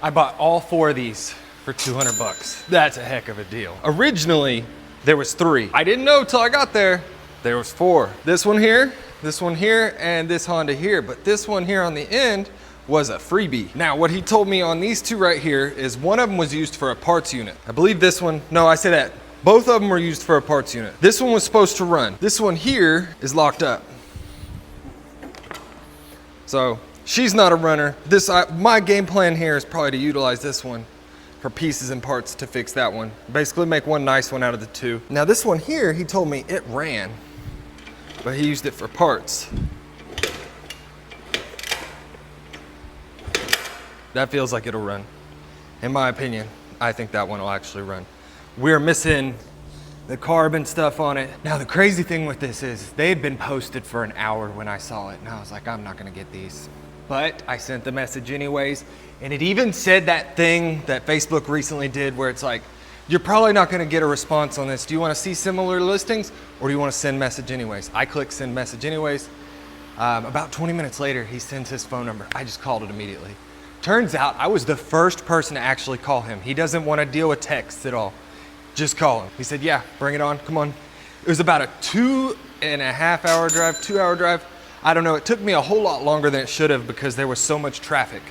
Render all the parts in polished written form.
I bought all 4 of these for 200 bucks. That's a heck of a deal. Originally, there was 3. I didn't know till I got there. There was 4. This one here, and this Honda here. But this one here on the end was a freebie. Now, what he told me on these 2 right here is one of them was used for a parts unit. I believe this one, no, I say that. Both of them were used for a parts unit. This one was supposed to run. This one here is locked up. So, she's not a runner. My game plan here is probably to utilize this one for pieces and parts to fix that one. Basically make one nice one out of the 2. Now this one here, he told me it ran, but he used it for parts. That feels like it'll run. In my opinion, I think that one will actually run. We're missing the carbon stuff on it. Now the crazy thing with this is they had been posted for an hour when I saw it, and I was like, I'm not gonna get these. But I sent the message anyways, and it even said that thing that Facebook recently did where it's like, you're probably not gonna get a response on this. Do you wanna see similar listings, or do you wanna send message anyways? I click send message anyways. About 20 minutes later, he sends his phone number. I just called it immediately. Turns out I was the first person to actually call him. He doesn't wanna deal with texts at all. Just call him. He said, yeah, bring it on, come on. It was about a 2.5 hour drive, 2 hour drive. I don't know, it took me a whole lot longer than it should have because there was so much traffic.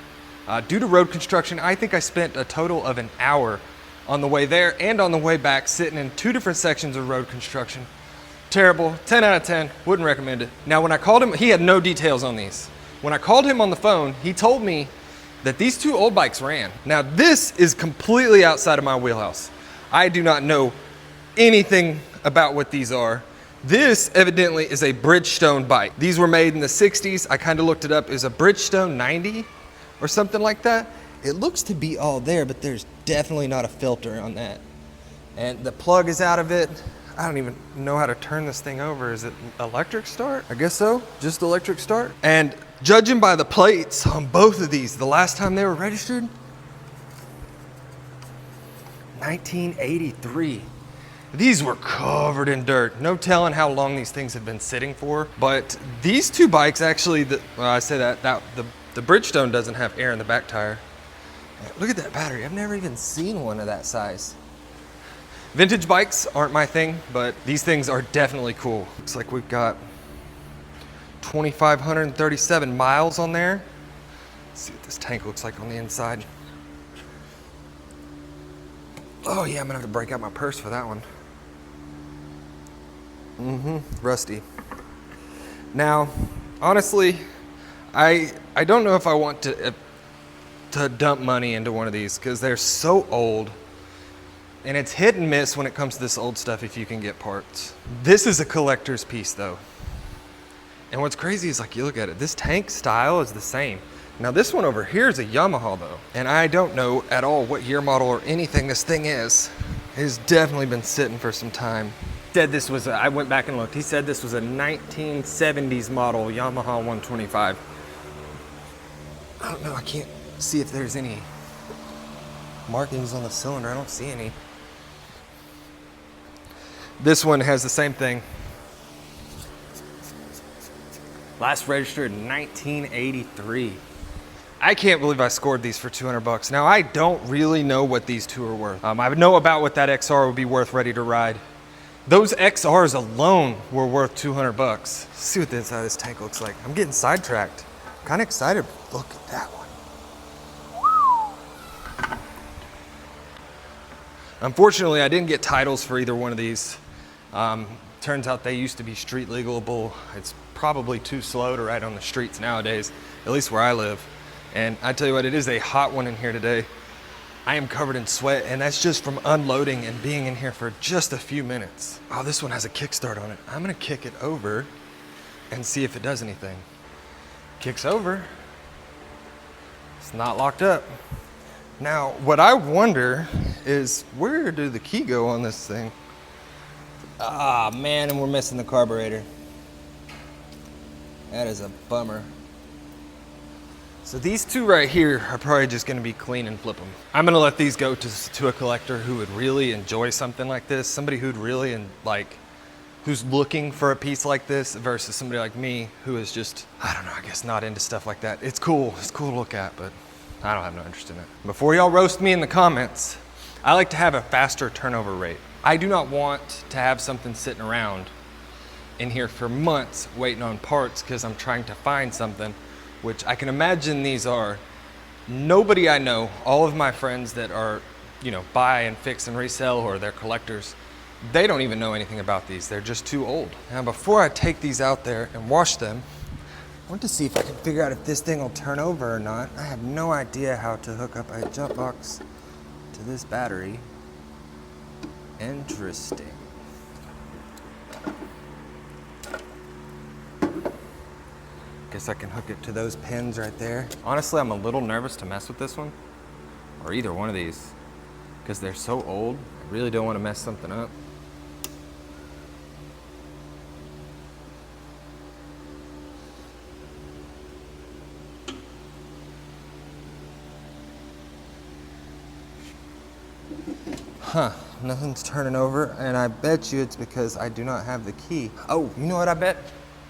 Due to road construction, I think I spent a total of an hour on the way there and on the way back sitting in 2 different sections of road construction. Terrible, 10 out of 10, wouldn't recommend it. Now when I called him, he had no details on these. When I called him on the phone, he told me that these 2 old bikes ran. Now this is completely outside of my wheelhouse. I do not know anything about what these are. This evidently is a Bridgestone bike. These were made in the 60s. I kind of looked it up. It was a Bridgestone 90 or something like that. It looks to be all there, but there's definitely not a filter on that. And the plug is out of it. I don't even know how to turn this thing over. Is it electric start? I guess so, just electric start. And judging by the plates on both of these, the last time they were registered, 1983. These were covered in dirt. No telling how long these things have been sitting for. But these 2 bikes actually, the Bridgestone doesn't have air in the back tire. Look at that battery. I've never even seen one of that size. Vintage bikes aren't my thing, but these things are definitely cool. Looks like we've got 2,537 miles on there. Let's see what this tank looks like on the inside. Oh yeah, I'm gonna have to break out my purse for that one. Rusty. Now, honestly, I don't know if I want to dump money into one of these because they're so old. And it's hit and miss when it comes to this old stuff if you can get parts. This is a collector's piece though. And what's crazy is like you look at it, this tank style is the same. Now this one over here is a Yamaha though. And I don't know at all what year model or anything this thing is. It has definitely been sitting for some time. Said this was, I went back and looked, he said this was a 1970s model Yamaha 125. I don't know, I can't see if there's any markings on the cylinder. I don't see any. This one has the same thing. Last registered in 1983. I can't believe I scored these for 200 bucks. Now I don't really know what these 2 are worth. I know about what that XR would be worth ready to ride. Those XRs alone were worth 200 bucks. Let's see what the inside of this tank looks like. I'm getting sidetracked. I'm kind of excited. Look at that one. Unfortunately, I didn't get titles for either one of these. Turns out they used to be street legalable. It's probably too slow to ride on the streets nowadays, at least where I live. And I tell you what, it is a hot one in here today. I am covered in sweat, and that's just from unloading and being in here for just a few minutes. Oh, this one has a kickstart on it. I'm gonna kick it over and see if it does anything. Kicks over. It's not locked up. Now, what I wonder is where did the key go on this thing? Ah, man, and we're missing the carburetor. That is a bummer. So these 2 right here are probably just gonna be clean and flip them. I'm gonna let these go to a collector who would really enjoy something like this, somebody who'd really who's looking for a piece like this versus somebody like me who is just, I don't know, I guess not into stuff like that. It's cool to look at, but I don't have no interest in it. Before y'all roast me in the comments, I like to have a faster turnover rate. I do not want to have something sitting around in here for months waiting on parts because I'm trying to find something, which I can imagine these are. Nobody I know, all of my friends that are, you know, buy and fix and resell, or they're collectors, they don't even know anything about these. They're just too old. Now, before I take these out there and wash them, I want to see if I can figure out if this thing will turn over or not. I have no idea how to hook up a jump box to this battery. Interesting. Guess I can hook it to those pins right there. Honestly, I'm a little nervous to mess with this one, or either one of these, because they're so old. I really don't want to mess something up. Huh, nothing's turning over, and I bet you it's because I do not have the key. Oh, you know what I bet?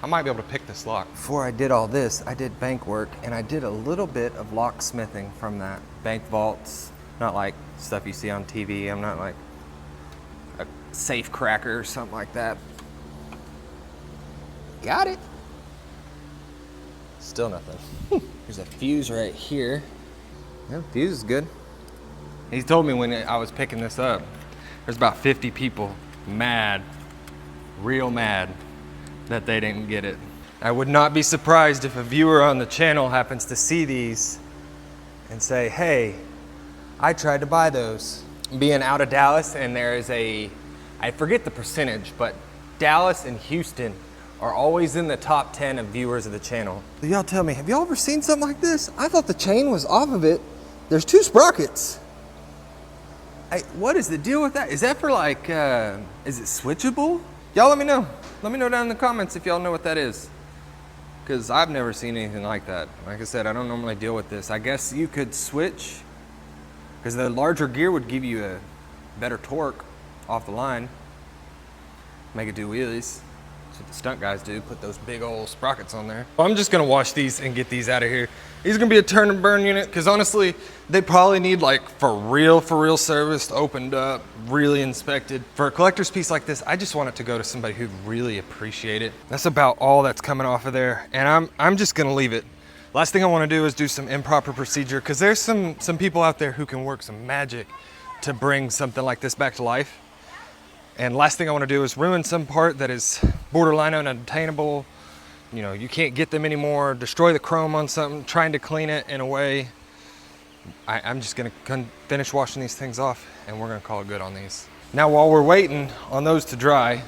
I might be able to pick this lock. Before I did all this, I did bank work, and I did a little bit of locksmithing from that. Bank vaults, not like stuff you see on TV. I'm not like a safe cracker or something like that. Got it. Still nothing. There's a fuse right here. Yeah, fuse is good. He told me when I was picking this up, there's about 50 people mad, real mad, that they didn't get it. I would not be surprised if a viewer on the channel happens to see these and say, hey, I tried to buy those. Being out of Dallas, and there is I forget the percentage, but Dallas and Houston are always in the top 10 of viewers of the channel. So y'all tell me, have y'all ever seen something like this? I thought the chain was off of it. There's 2 sprockets. What is the deal with that? Is that for like, is it switchable? Y'all let me know. Let me know down in the comments if y'all know what that is. Because I've never seen anything like that. Like I said, I don't normally deal with this. I guess you could switch, because the larger gear would give you a better torque off the line. Make it do wheelies. That's what the stunt guys do, put those big old sprockets on there. Well, I'm just gonna wash these and get these out of here. These are gonna be a turn and burn unit, because honestly, they probably need like for real serviced, opened up, really inspected. For a collector's piece like this, I just want it to go to somebody who'd really appreciate it. That's about all that's coming off of there, and I'm just gonna leave it. Last thing I wanna do is do some improper procedure, because there's some people out there who can work some magic to bring something like this back to life. And last thing I want to do is ruin some part that is borderline unobtainable. You know, you can't get them anymore, destroy the chrome on something, trying to clean it in a way. I'm just gonna finish washing these things off, and we're gonna call it good on these. Now, while we're waiting on those to dry,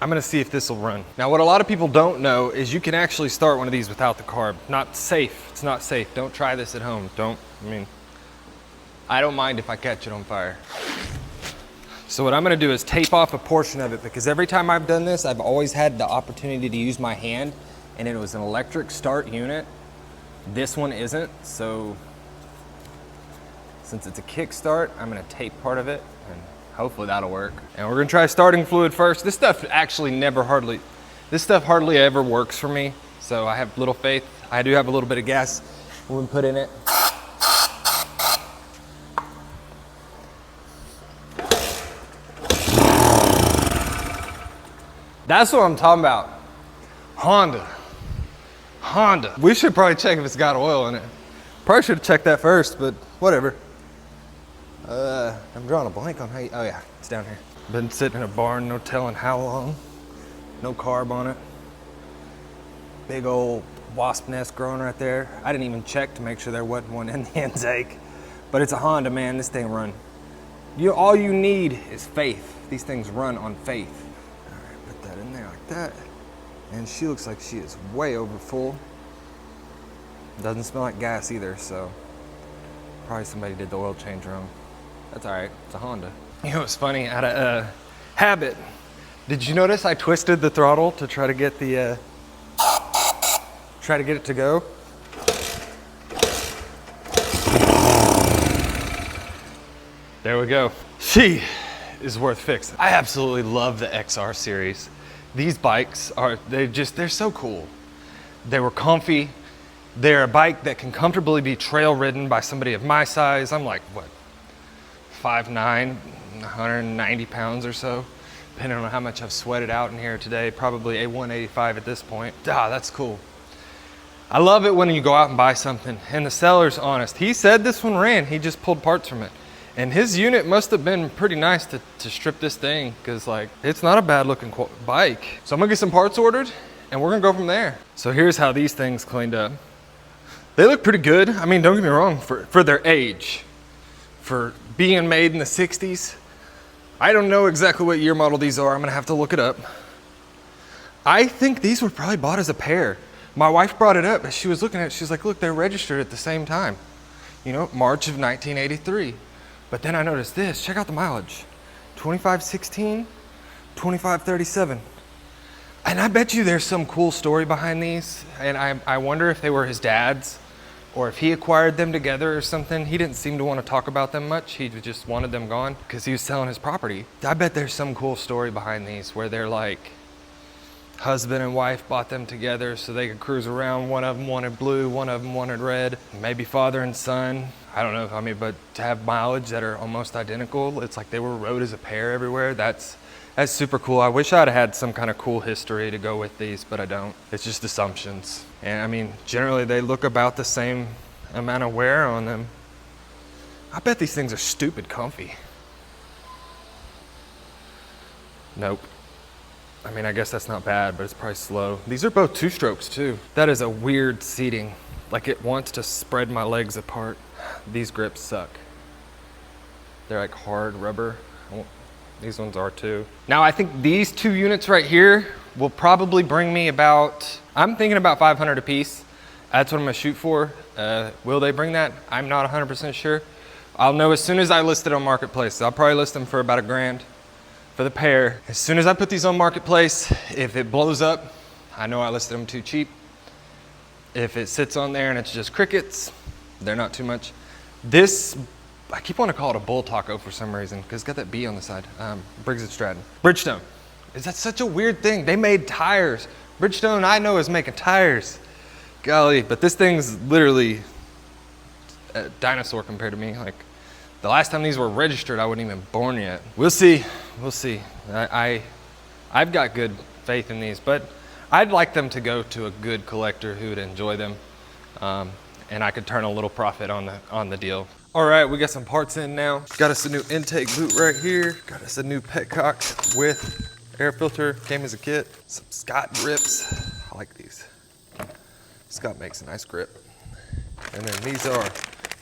I'm gonna see if this will run. Now, what a lot of people don't know is you can actually start one of these without the carb. Not safe, it's not safe. Don't try this at home. I don't mind if I catch it on fire. So what I'm gonna do is tape off a portion of it, because every time I've done this, I've always had the opportunity to use my hand, and it was an electric start unit. This one isn't, so since it's a kickstart, I'm gonna tape part of it, and hopefully that'll work. And we're gonna try starting fluid first. This stuff hardly ever works for me, so I have little faith. I do have a little bit of gas when we put in it. That's what I'm talking about. Honda. We should probably check if it's got oil in it. Probably should have checked that first, but whatever. I'm drawing a blank on how oh yeah, it's down here. Been sitting in a barn, no telling how long. No carb on it. Big old wasp nest growing right there. I didn't even check to make sure there wasn't one in the intake. But it's a Honda, man, this thing run. All you need is faith. These things run on faith. That in there like that, and she looks like she is way over full. Doesn't smell like gas either, so probably somebody did the oil change wrong. That's all right, it's a Honda. You know what's funny, out of habit, did you notice I twisted the throttle to try to get it to go? There we go. She is worth fixing. I absolutely love the XR series. These bikes they're so cool. They were comfy. They're a bike that can comfortably be trail ridden by somebody of my size. I'm like, what, 5'9", 190 pounds or so, depending on how much I've sweated out in here today. Probably a 185 at this point. That's cool. I love it when you go out and buy something and the seller's honest. He said this one ran, he just pulled parts from it. And his unit must have been pretty nice to strip this thing, because like, it's not a bad looking bike. So I'm gonna get some parts ordered and we're gonna go from there. So here's how these things cleaned up. They look pretty good. I mean, don't get me wrong, for their age, for being made in the 60s. I don't know exactly what year model these are. I'm gonna have to look it up. I think these were probably bought as a pair. My wife brought it up, but she was looking at it, she's like, look, they're registered at the same time. You know, March of 1983. But then I noticed this, check out the mileage. 2516, 2537. And I bet you there's some cool story behind these. And I wonder if they were his dad's, or if he acquired them together or something. He didn't seem to want to talk about them much. He just wanted them gone because he was selling his property. I bet there's some cool story behind these where they're like, husband and wife bought them together so they could cruise around. One of them wanted blue, one of them wanted red. Maybe father and son. I don't know. I mean, but to have mileage that are almost identical, it's like they were rode as a pair everywhere. That's super cool. I wish I'd had some kind of cool history to go with these, but I don't. It's just assumptions. And I mean, generally they look about the same amount of wear on them. I bet these things are stupid comfy. Nope. I mean, I guess that's not bad, but it's probably slow. These are both 2-strokes too. That is a weird seating. Like it wants to spread my legs apart. These grips suck. They're like hard rubber. These ones are too. Now I think these 2 units right here will probably bring me about, I'm thinking about 500 a piece. That's what I'm gonna shoot for. Will they bring that? I'm not 100% sure. I'll know as soon as I list it on Marketplace. I'll probably list them for about $1,000 for the pair. As soon as I put these on Marketplace, if it blows up, I know I listed them too cheap. If it sits on there and it's just crickets, they're not too much. This, I keep wanting to call it a bull taco for some reason, because it's got that B on the side. Briggs & Stratton. Bridgestone. Is that such a weird thing? They made tires. Bridgestone, I know, is making tires. Golly, but this thing's literally a dinosaur compared to me. Like, the last time these were registered, I wasn't even born yet. We'll see, we'll see. I've got good faith in these, but I'd like them to go to a good collector who would enjoy them. And I could turn a little profit on the deal. All right, we got some parts in now. Got us a new intake boot right here. Got us a new petcock with air filter, came as a kit. Some Scott grips, I like these. Scott makes a nice grip. And then these are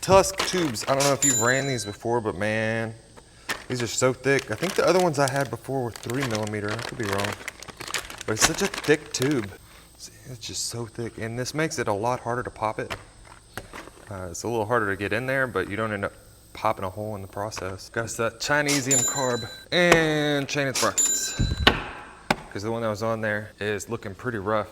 Tusk tubes. I don't know if you've ran these before, but man, these are so thick. I think the other ones I had before were 3mm, I could be wrong. But it's such a thick tube. See, it's just so thick. And this makes it a lot harder to pop it. It's a little harder to get in there, but you don't end up popping a hole in the process. Got us that Chinesium carb and chain and sprockets. Because the one that was on there is looking pretty rough.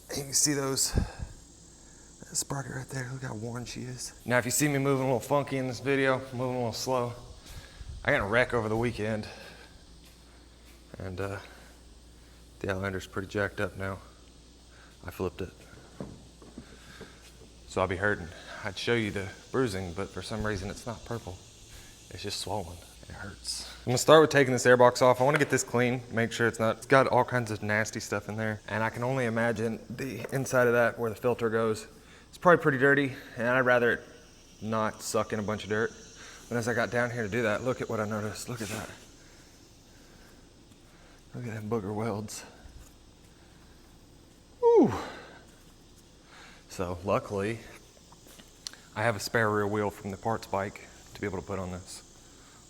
And you can see those, that sprocket right there, look how worn she is. Now if you see me moving a little funky in this video, moving a little slow, I got in a wreck over the weekend. And the Outlander's pretty jacked up now. I flipped it. So I'll be hurting. I'd show you the bruising, but for some reason it's not purple. It's just swollen. It hurts. I'm gonna start with taking this airbox off. I wanna get this clean, make sure it's got all kinds of nasty stuff in there. And I can only imagine the inside of that where the filter goes. It's probably pretty dirty, and I'd rather it not suck in a bunch of dirt. But as I got down here to do that, look at what I noticed. Look at that. Look at them booger welds. Woo. So luckily, I have a spare rear wheel from the parts bike to be able to put on this.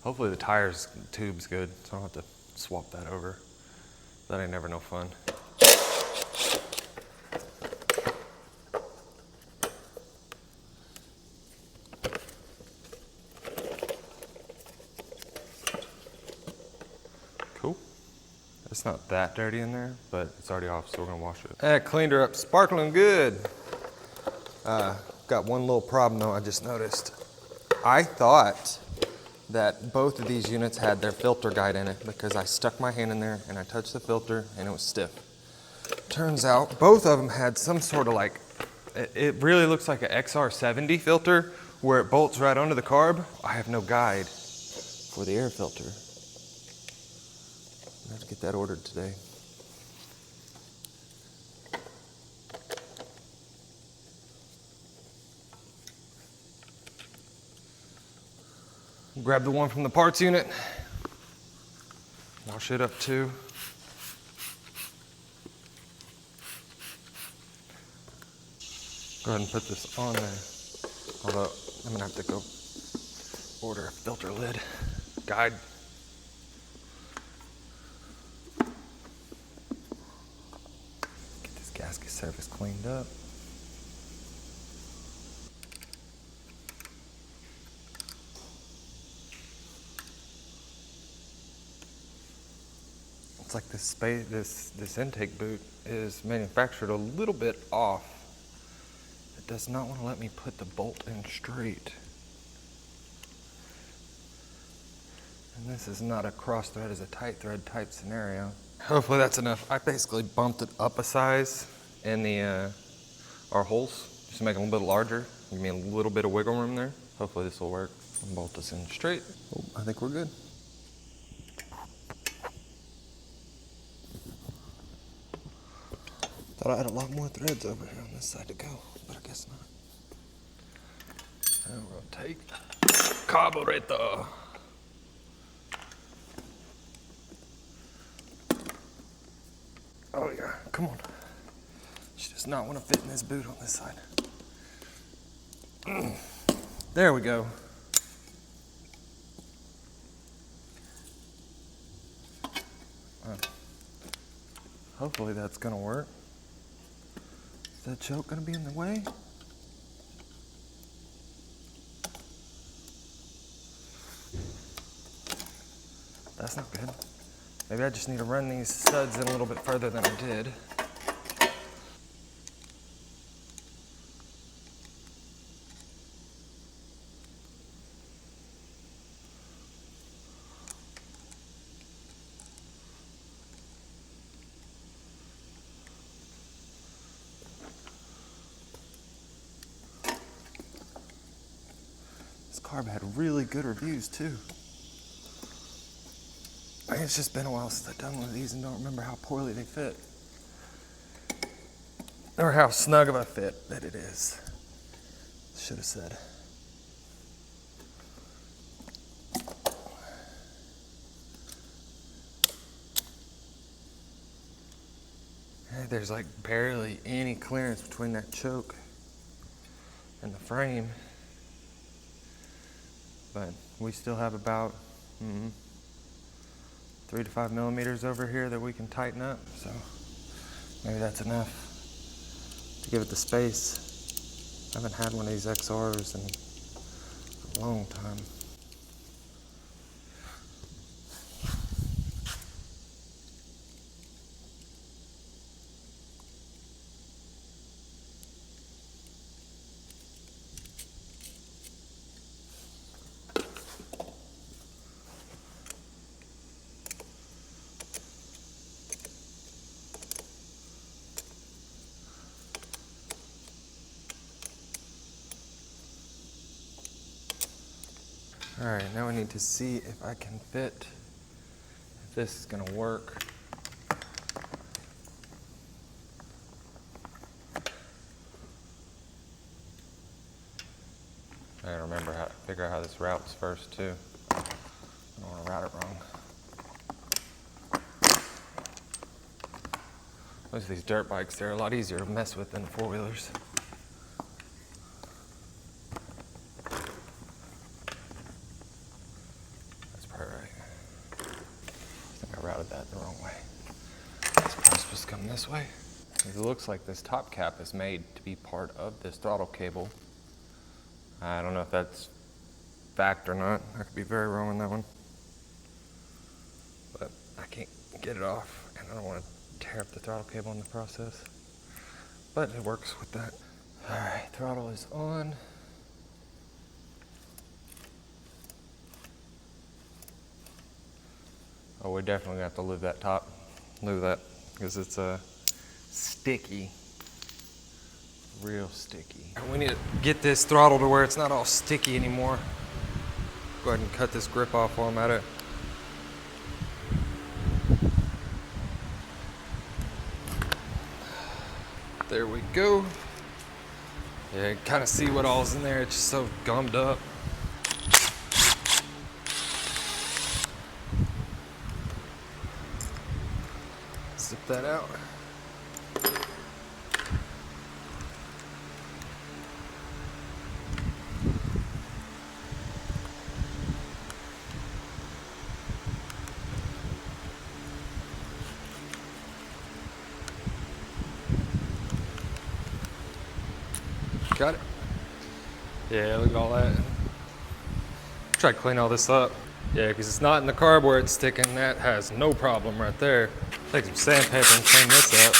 Hopefully the tube's good, so I don't have to swap that over. That ain't never no fun. Cool. It's not that dirty in there, but it's already off, so we're gonna wash it. I cleaned her up, sparkling good. Got one little problem though, I just noticed. I thought that both of these units had their filter guide in it because I stuck my hand in there and I touched the filter and it was stiff. Turns out both of them had some sort of like, it really looks like an XR70 filter where it bolts right onto the carb. I have no guide for the air filter. I have to get that ordered today. Grab the one from the parts unit. Wash it up too. Go ahead and put this on there. Although, I'm gonna have to go order a filter lid guide. Get this gasket surface cleaned up. It's like this space, this intake boot is manufactured a little bit off. It does not want to let me put the bolt in straight. And this is not a cross thread, it's a tight thread type scenario. Hopefully that's enough. I basically bumped it up a size in the our holes, just to make them a little bit larger. Give me a little bit of wiggle room there. Hopefully this will work. And bolt this in straight. Oh, I think we're good. Thought I had a lot more threads over here on this side to go, but I guess not. And we're gonna take carburetor. Oh yeah, come on. She does not want to fit in this boot on this side. There we go. Hopefully that's gonna work. Is that choke gonna be in the way? That's not good. Maybe I just need to run these studs in a little bit further than I did. This carb had really good reviews too. I think it's just been a while since I've done one of these and don't remember how poorly they fit. Or how snug of a fit that it is. Should have said. Hey, there's like barely any clearance between that choke and the frame. But we still have about 3 to 5 millimeters over here that we can tighten up, so maybe that's enough to give it the space. I haven't had one of these XRs in a long time. All right, now I need to see if I can fit, if this is gonna work. I gotta remember how to figure out how this routes first too. I don't wanna route it wrong. Most of these dirt bikes, they're a lot easier to mess with than four-wheelers. That the wrong way. It's probably supposed to come this way. It looks like this top cap is made to be part of this throttle cable. I don't know if that's fact or not. I could be very wrong on that one. But I can't get it off, and I don't want to tear up the throttle cable in the process. But it works with that. All right, throttle is on. Oh, we're definitely gonna have to lube that top, lube that, because it's sticky. Real sticky. We need to get this throttle to where it's not all sticky anymore. Go ahead and cut this grip off while I'm at it. There we go. Yeah, you can kind of see what all's in there. It's just so gummed up. Zip that out. Got it. Yeah, look at all that. Try to clean all this up. Yeah, because it's not in the carb where it's sticking. That has no problem right there. Take some sandpaper and clean this up.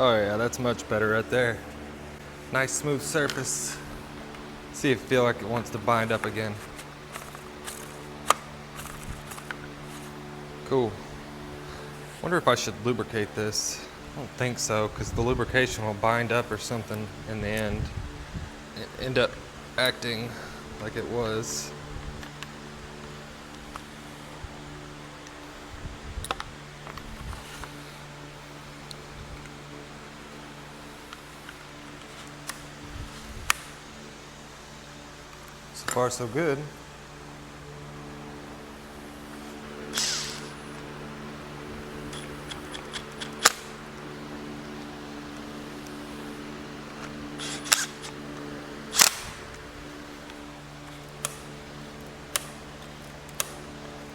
Oh yeah, that's much better right there. Nice smooth surface. See if it feels like it wants to bind up again. Cool. Wonder if I should lubricate this. I don't think so, because the lubrication will bind up or something in the end. It end up acting like it was. So far, so good.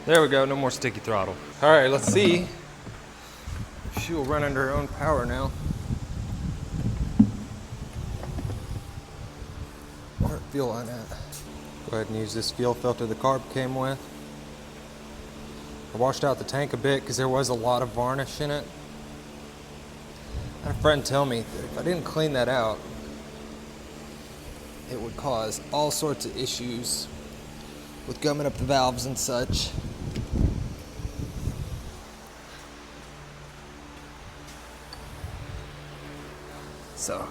There we go, no more sticky throttle. All right, let's see. She will run under her own power now. Where's the fuel line at? Go ahead and use this fuel filter the carb came with. I washed out the tank a bit because there was a lot of varnish in it. I had a friend tell me that if I didn't clean that out, it would cause all sorts of issues with gumming up the valves and such. So,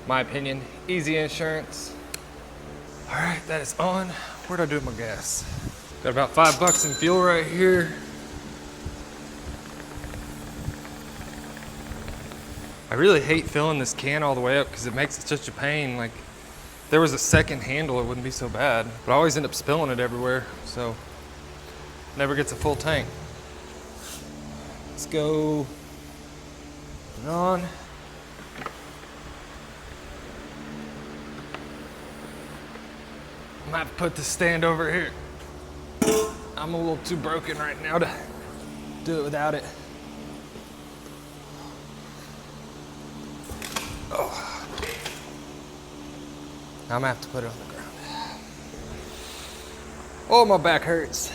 my opinion, easy insurance. All right, that is on. Where'd I do my gas? Got about $5 in fuel right here. I really hate filling this can all the way up because it makes it such a pain. Like, if there was a second handle, it wouldn't be so bad. But I always end up spilling it everywhere, so never gets a full tank. Let's go. Put it on. I might have to put the stand over here. I'm a little too broken right now to do it without it. Oh. I'm gonna have to put it on the ground. Oh, my back hurts.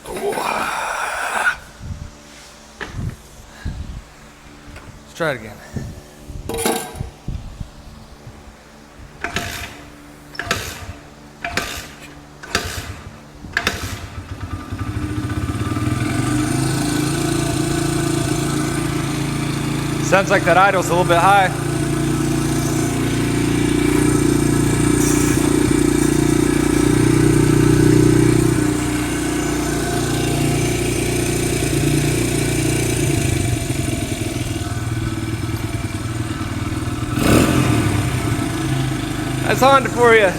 Oh. Let's try it again. Sounds like that idle's a little bit high. That's Honda for you.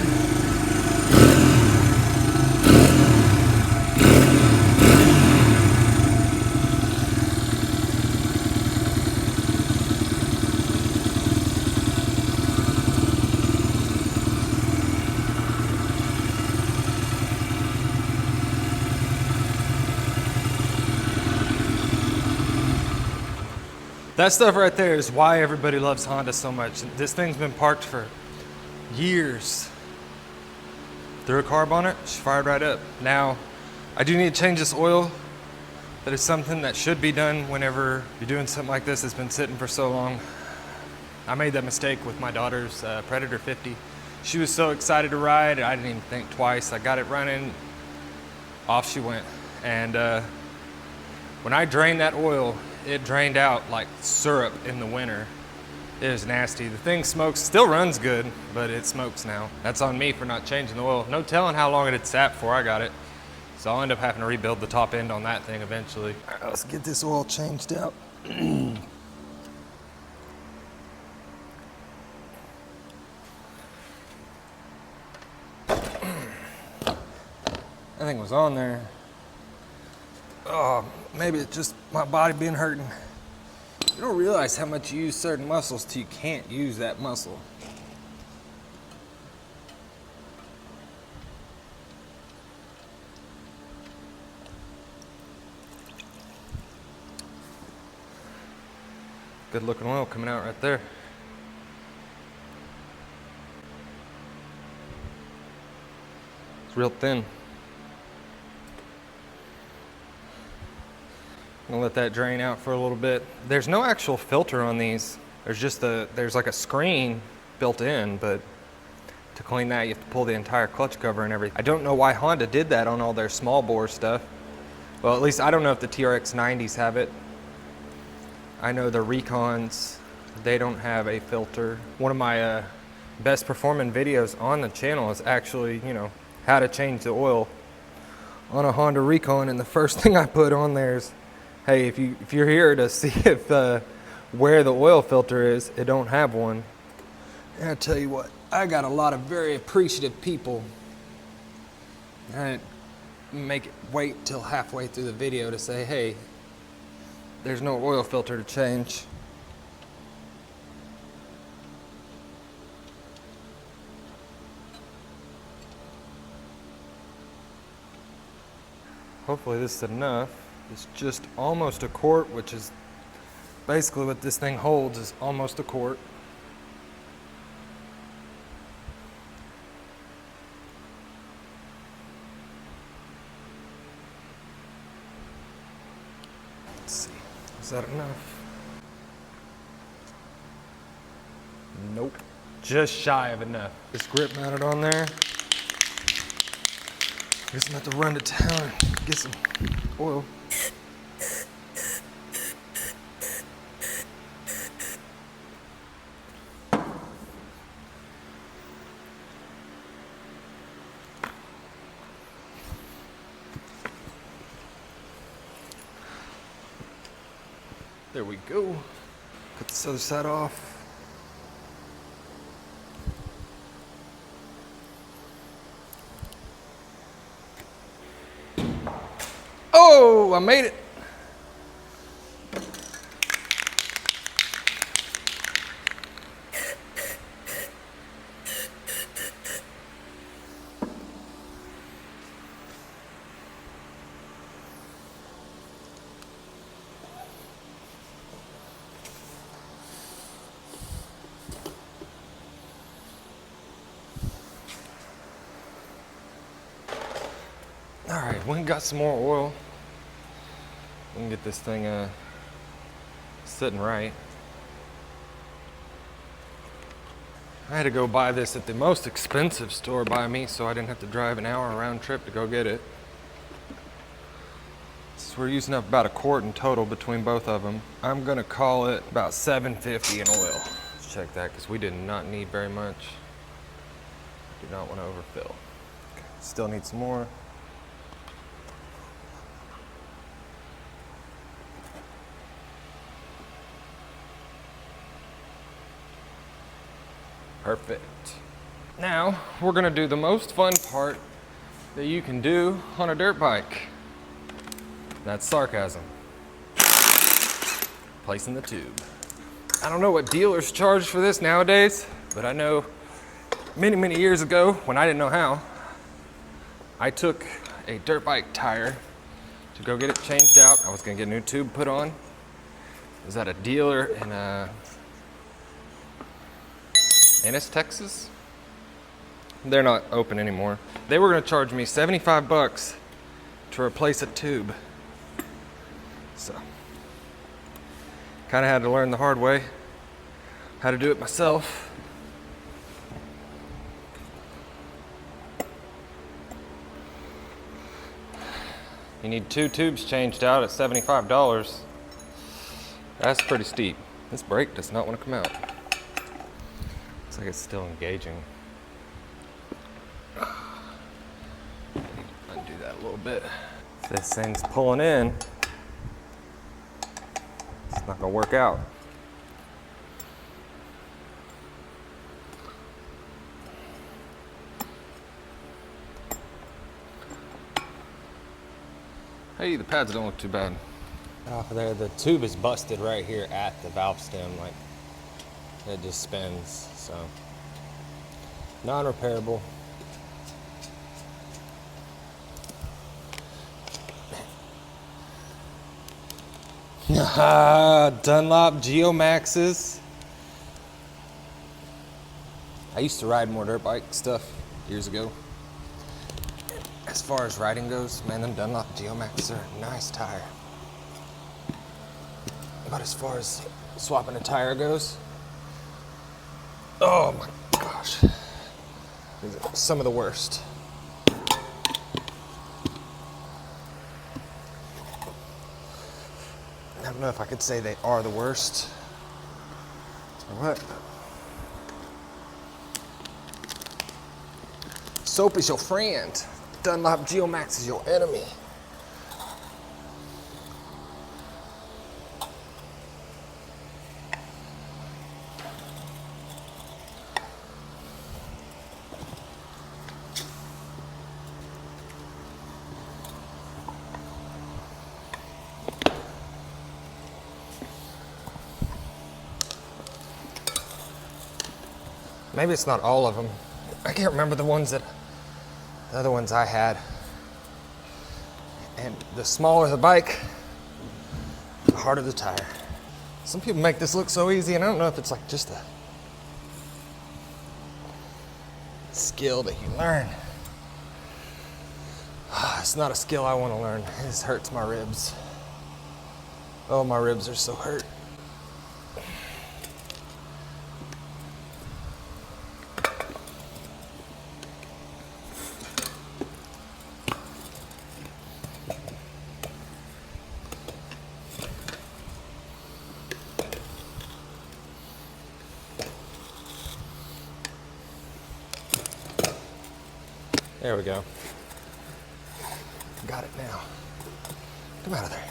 That stuff right there is why everybody loves Honda so much. This thing's been parked for years. Threw a carb on it, she fired right up. Now, I do need to change this oil. That is something that should be done whenever you're doing something like this that's been sitting for so long. I made that mistake with my daughter's Predator 50. She was so excited to ride, I didn't even think twice. I got it running, off she went. And when I drained that oil, it drained out like syrup in the winter. It is nasty. The thing smokes, still runs good, but it smokes now. That's on me for not changing the oil. No telling how long it had sat before I got it. So I'll end up having to rebuild the top end on that thing eventually. All right, let's get this oil changed out. That thing was on there. Oh, maybe it's just my body being hurting. You don't realize how much you use certain muscles till you can't use that muscle. Good looking oil coming out right there. It's real thin. I'm gonna let that drain out for a little bit. There's no actual filter on these. There's like a screen built in, but to clean that, you have to pull the entire clutch cover and everything. I don't know why Honda did that on all their small bore stuff. Well, at least I don't know if the TRX 90s have it. I know the Recons, they don't have a filter. One of my best performing videos on the channel is actually, you know, how to change the oil on a Honda Recon, and the first thing I put on there is, hey, if you're here to see if where the oil filter is, it don't have one. And I tell you what, I got a lot of very appreciative people. I make it wait till halfway through the video to say, hey, there's no oil filter to change. Hopefully this is enough. It's just almost a quart, which is basically what this thing holds, is almost a quart. Let's see, is that enough? Nope, just shy of enough. This grip mounted on there. I guess I'm about to run to town and get some oil. There we go. Cut this other side off. Oh, I made it. All right, we got some more oil. We can get this thing sitting right. I had to go buy this at the most expensive store by me, so I didn't have to drive an hour round trip to go get it. So we're using up about a quart in total between both of them. I'm gonna call it about $7.50 in oil. Let's check that, because we did not need very much. Do not want to overfill. Okay. Still need some more. Perfect. Now, we're gonna do the most fun part that you can do on a dirt bike. That's sarcasm. Placing the tube. I don't know what dealers charge for this nowadays, but I know many, many years ago, when I didn't know how, I took a dirt bike tire to go get it changed out. I was gonna get a new tube put on, is at a dealer in Ennis, Texas. They're not open anymore. They were gonna charge me 75 bucks to replace a tube. So, kind of had to learn the hard way how to do it myself. You need 2 tubes changed out at $75. That's pretty steep. This brake does not want to come out. Looks like it's still engaging. Undo that a little bit. If this thing's pulling in, it's not gonna work out. Hey, the pads don't look too bad. Oh, there, the tube is busted right here at the valve stem. Like, it just spins, so. Non-repairable. Dunlop Geomaxes. I used to ride more dirt bike stuff years ago. As far as riding goes, man, them Dunlop Geomaxes are a nice tire. But as far as swapping a tire goes, oh my gosh, these are some of the worst. I don't know if I could say they are the worst or what. Soap is your friend. Dunlop Geomax is your enemy. Maybe it's not all of them. I can't remember the other ones I had. And the smaller the bike, the harder the tire. Some people make this look so easy, and I don't know if it's like just a skill that you learn. It's not a skill I want to learn. It just hurts my ribs. Oh, my ribs are so hurt. There we go. Got it now. Come out of there.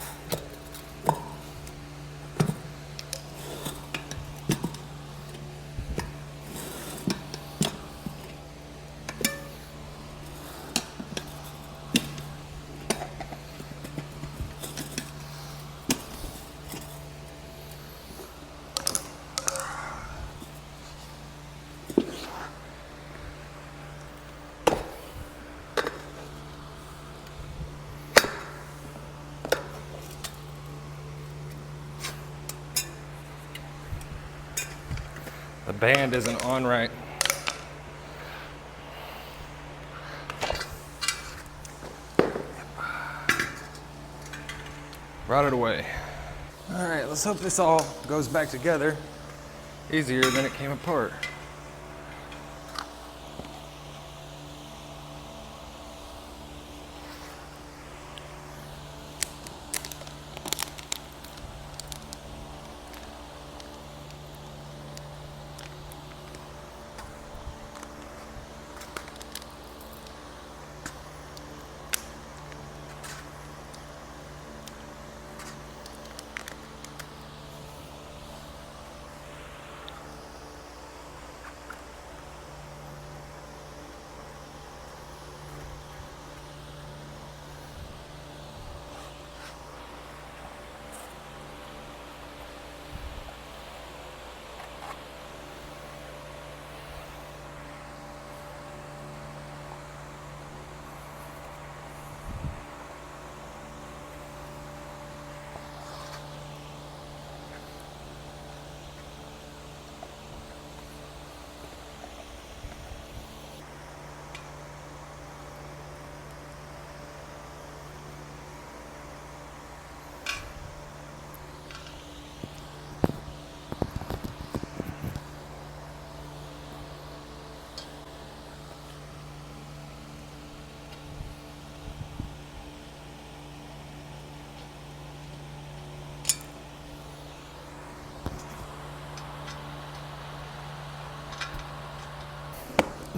The band isn't on right. Rot it away. All right, let's hope this all goes back together easier than it came apart.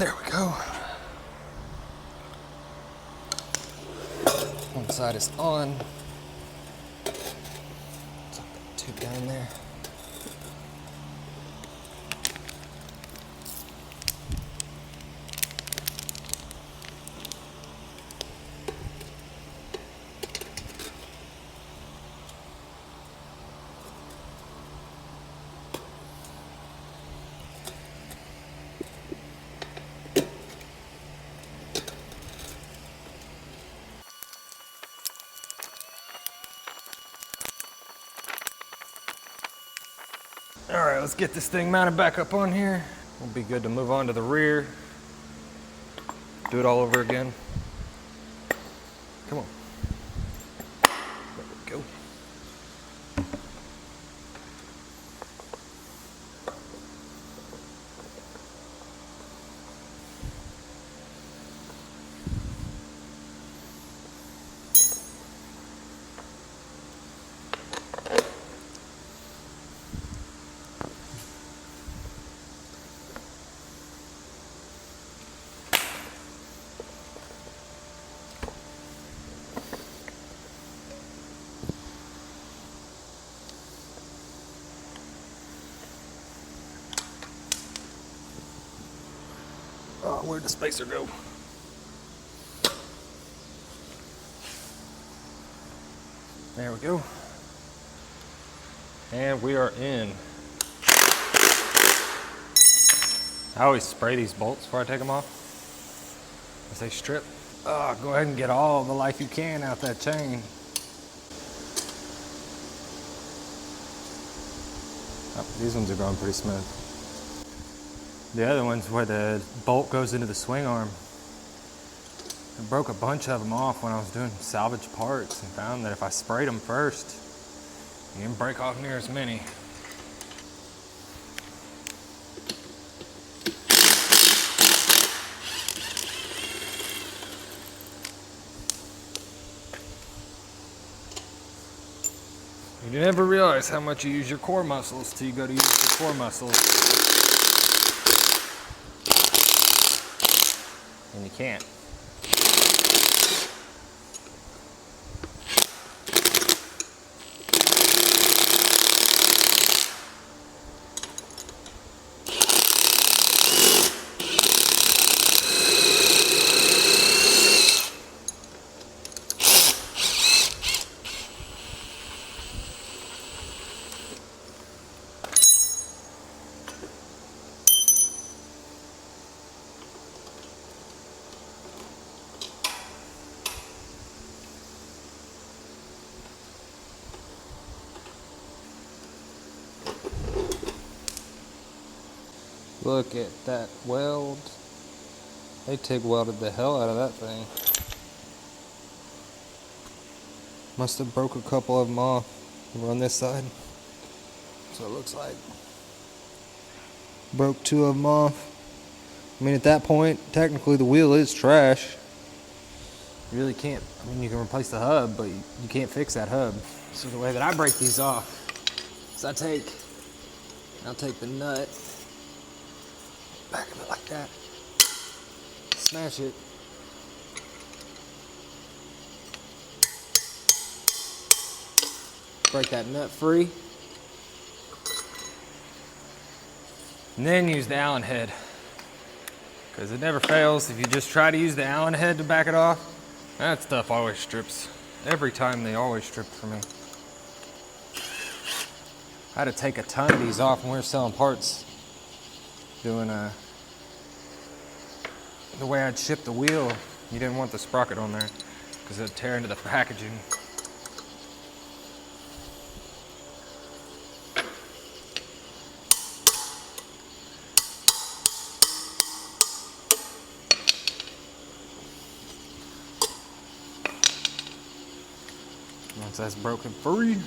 There we go. One side is on. Tuck that tube down there. All right, let's get this thing mounted back up on here. We'll be good to move on to the rear. Do it all over again. Come on. There we go. Oh, where'd the spacer go? There we go. And we are in. I always spray these bolts before I take them off, as they strip. Oh, go ahead and get all the life you can out that chain. Oh, these ones are going pretty smooth. The other one's where the bolt goes into the swing arm. I broke a bunch of them off when I was doing salvage parts and found that if I sprayed them first, you didn't break off near as many. You never realize how much you use your core muscles till you go to use your core muscles. And you can't. Look at that weld. They TIG welded the hell out of that thing. Must have broke a couple of them off over on this side. So it looks like. Broke two of them off. I mean, at that point, technically the wheel is trash. You really can't, I mean, you can replace the hub, but you can't fix that hub. So the way that I break these off is I'll take the nut, back of it like that, smash it, break that nut free, and then use the Allen head, because it never fails. If you just try to use the Allen head to back it off, that stuff always strips. Every time they always strip for me. I had to take a ton of these off when we were selling parts, doing the way I'd ship the wheel. You didn't want the sprocket on there because it'd tear into the packaging. Once that's broken free,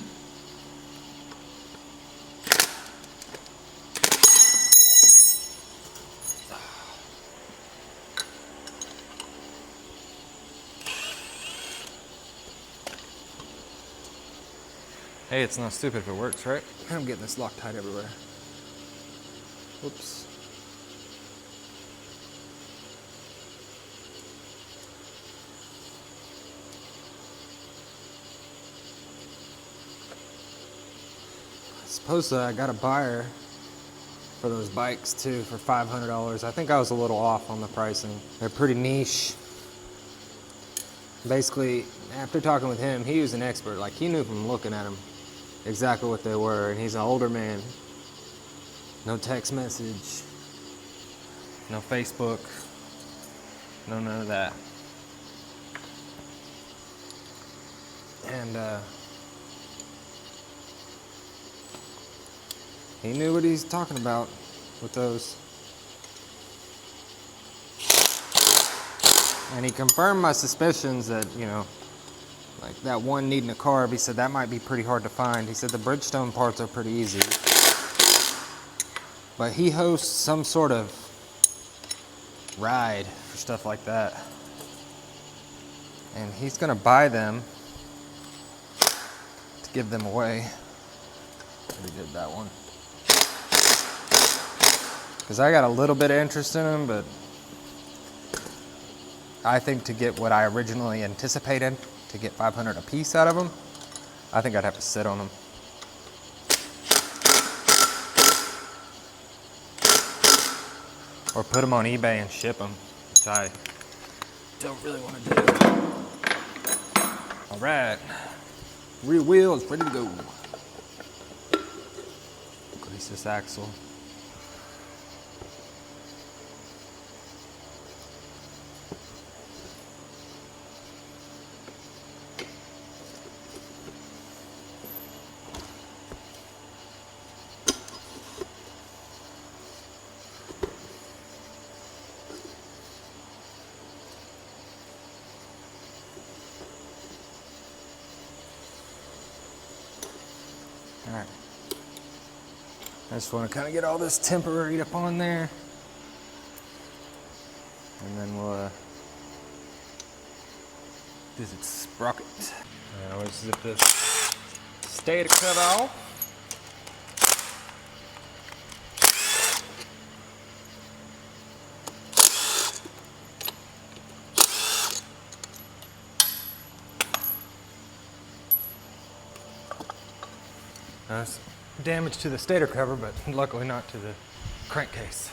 hey, it's not stupid if it works, right? I'm getting this Loctite everywhere. Whoops. Suppose I got a buyer for those bikes too for $500. I think I was a little off on the pricing. They're pretty niche. Basically, after talking with him, he was an expert. Like, he knew from looking at them exactly what they were, and he's an older man. No text message, no Facebook, no none of that. And he knew what he's talking about with those. And he confirmed my suspicions that, you know, like that one needing a carb, he said that might be pretty hard to find. He said the Bridgestone parts are pretty easy. But he hosts some sort of ride for stuff like that. And he's gonna buy them to give them away. Already did that one. Because I got a little bit of interest in them, but I think to get what I originally anticipated, to get 500 a piece out of them, I think I'd have to sit on them. Or put them on eBay and ship them, which I don't really want to do. All right, rear wheel is ready to go. Grease this axle. All right. I just want to kind of get all this temporary up on there. And then we'll visit sprocket. Now we'll zip this stator cut off. There's damage to the stator cover, but luckily not to the crankcase.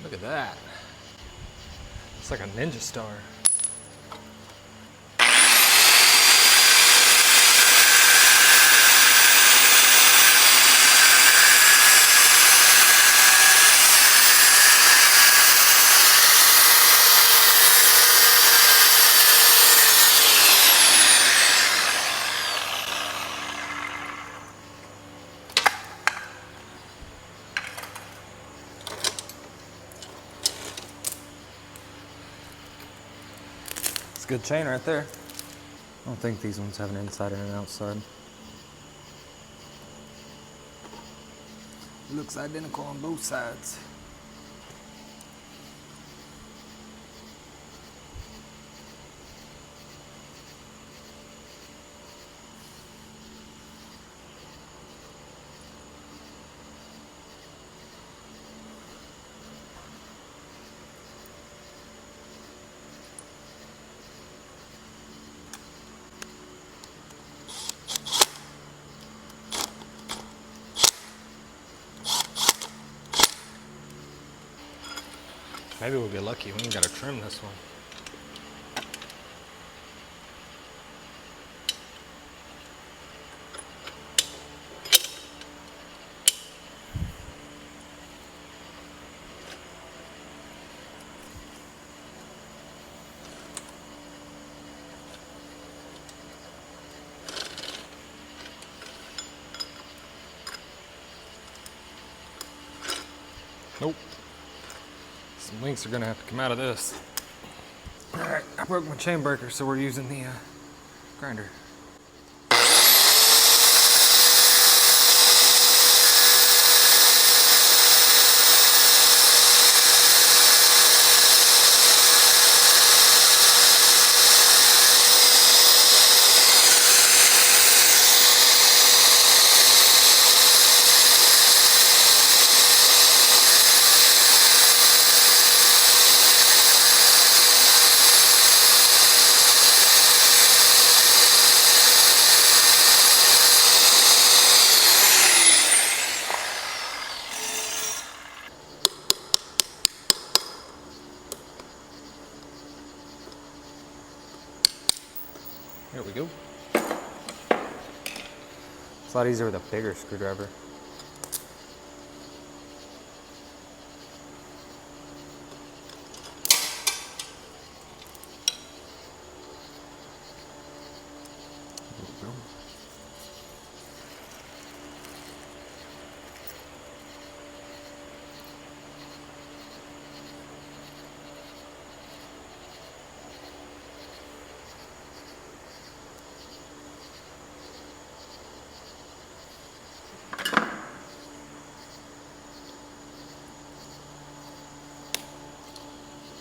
Look at that. It's like a ninja star. Good chain right there. I don't think these ones have an inside and an outside. Looks identical on both sides. Maybe we'll get lucky. We ain't gotta trim this one. Nope. Some links are gonna have to come out of this. All right, I broke my chain breaker, so we're using the grinder. Here we go. It's a lot easier with a bigger screwdriver.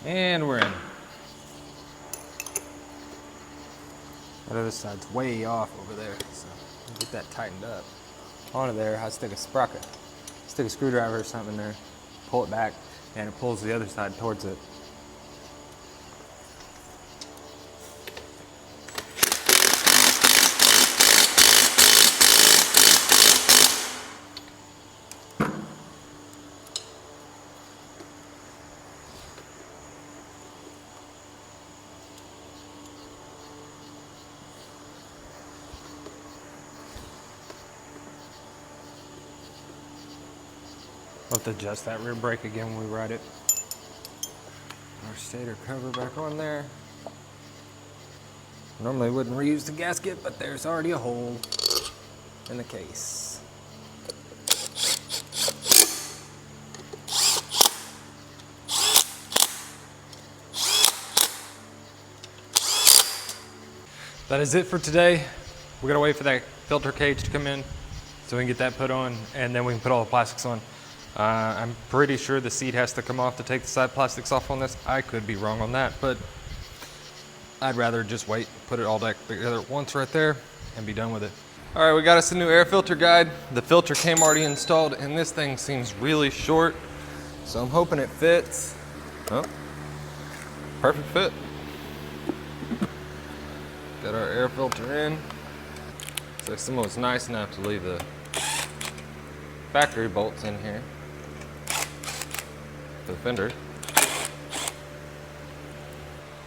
And we're in. That other side's way off over there, so get that tightened up. Onto there, I stick a sprocket, stick a screwdriver or something in there, pull it back, and it pulls the other side towards it. We'll have to adjust that rear brake again when we ride it. Our stator cover back on there. Normally wouldn't reuse the gasket, but there's already a hole in the case. That is it for today. We're gonna wait for that filter cage to come in so we can get that put on, and then we can put all the plastics on. I'm pretty sure the seat has to come off to take the side plastics off on this. I could be wrong on that, but I'd rather just wait, put it all back together at once right there, and be done with it. All right, we got us a new air filter guide. The filter came already installed, and this thing seems really short, so I'm hoping it fits. Oh, perfect fit. Got our air filter in. So someone was nice enough to leave the factory bolts in here for the fender.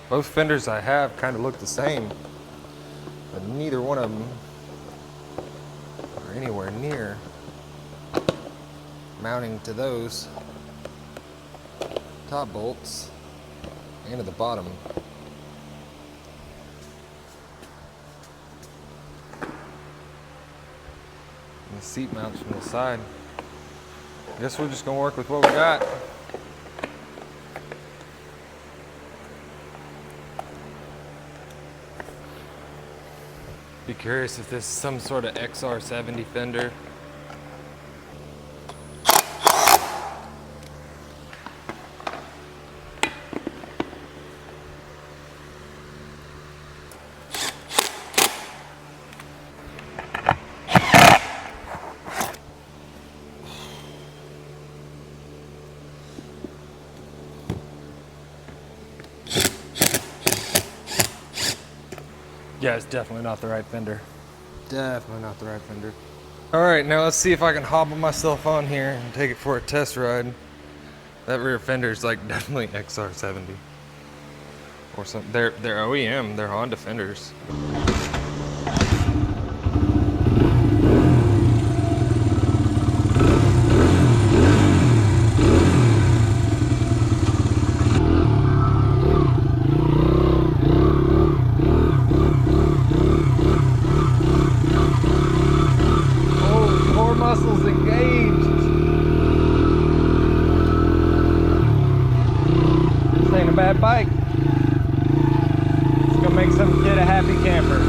Both fenders I have kind of look the same, but neither one of them are anywhere near mounting to those top bolts and to the bottom. And the seat mounts from the side. I guess we're just gonna work with what we got. Be curious if this is some sort of XR70 fender. Yeah, it's definitely not the right fender. Definitely not the right fender. All right, now let's see if I can hobble myself on here and take it for a test ride. That rear fender is like definitely XR70 or something. They're OEM, they're Honda fenders. Muscles engaged. This ain't a bad bike. It's gonna make some kid a happy camper.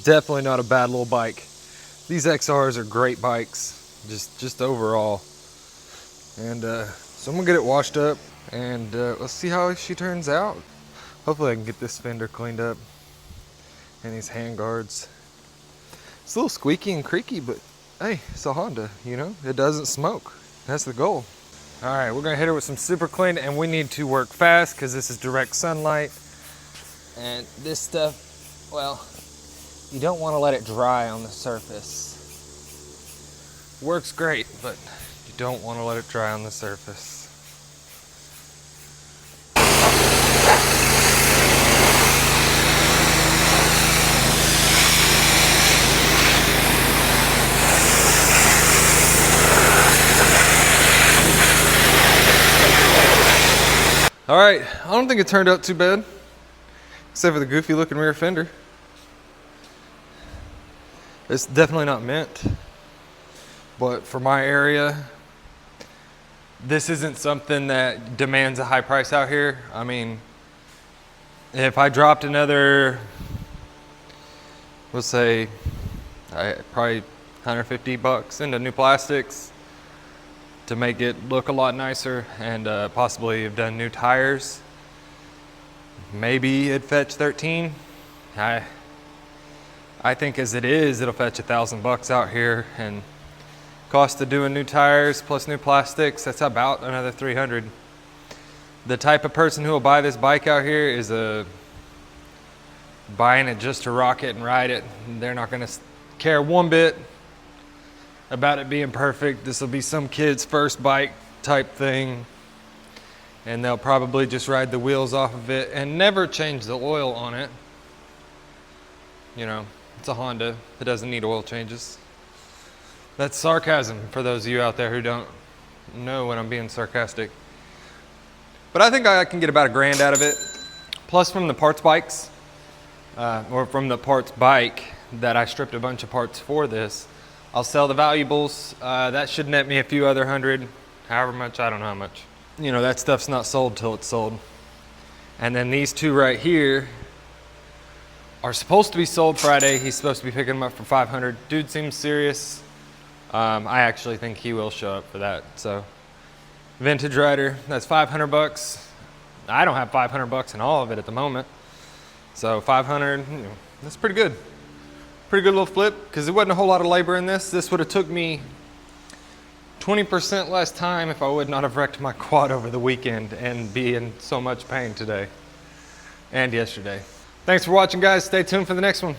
definitely not a bad little bike. These XRs are great bikes, just overall. And so I'm gonna get it washed up, and let's see how she turns out. Hopefully I can get this fender cleaned up and these hand guards. It's a little squeaky and creaky, but hey, it's a Honda, you know? It doesn't smoke. That's the goal. All right, we're gonna hit her with some super clean, and we need to work fast because this is direct sunlight. And this stuff, well, you don't want to let it dry on the surface. Works great, but you don't want to let it dry on the surface. All right, I don't think it turned out too bad, except for the goofy looking rear fender. It's definitely not mint, but for my area, this isn't something that demands a high price out here. I mean, if I dropped another, let's say, probably 150 bucks into new plastics to make it look a lot nicer, and possibly have done new tires, maybe it'd fetch 13. I think as it is, it'll fetch $1,000 out here, and cost of doing new tires plus new plastics, that's about another 300. The type of person who will buy this bike out here is buying it just to rock it and ride it. They're not gonna care one bit about it being perfect. This will be some kid's first bike type thing, and they'll probably just ride the wheels off of it and never change the oil on it. You know, it's a Honda. It doesn't need oil changes. That's sarcasm for those of you out there who don't know when I'm being sarcastic. But I think I can get about $1,000 out of it. Plus from the parts bikes, or from the parts bike that I stripped a bunch of parts for this, I'll sell the valuables. That should net me a few other hundred, however much, I don't know how much. You know, that stuff's not sold till it's sold. And then these two right here are supposed to be sold Friday. He's supposed to be picking them up for 500. Dude seems serious. I actually think he will show up for that. So, vintage rider, that's 500 bucks. I don't have 500 bucks in all of it at the moment. So 500, you know, that's pretty good. Pretty good little flip, because there wasn't a whole lot of labor in this. This would have took me 20% less time if I would not have wrecked my quad over the weekend and be in so much pain today and yesterday. Thanks for watching, guys. Stay tuned for the next one.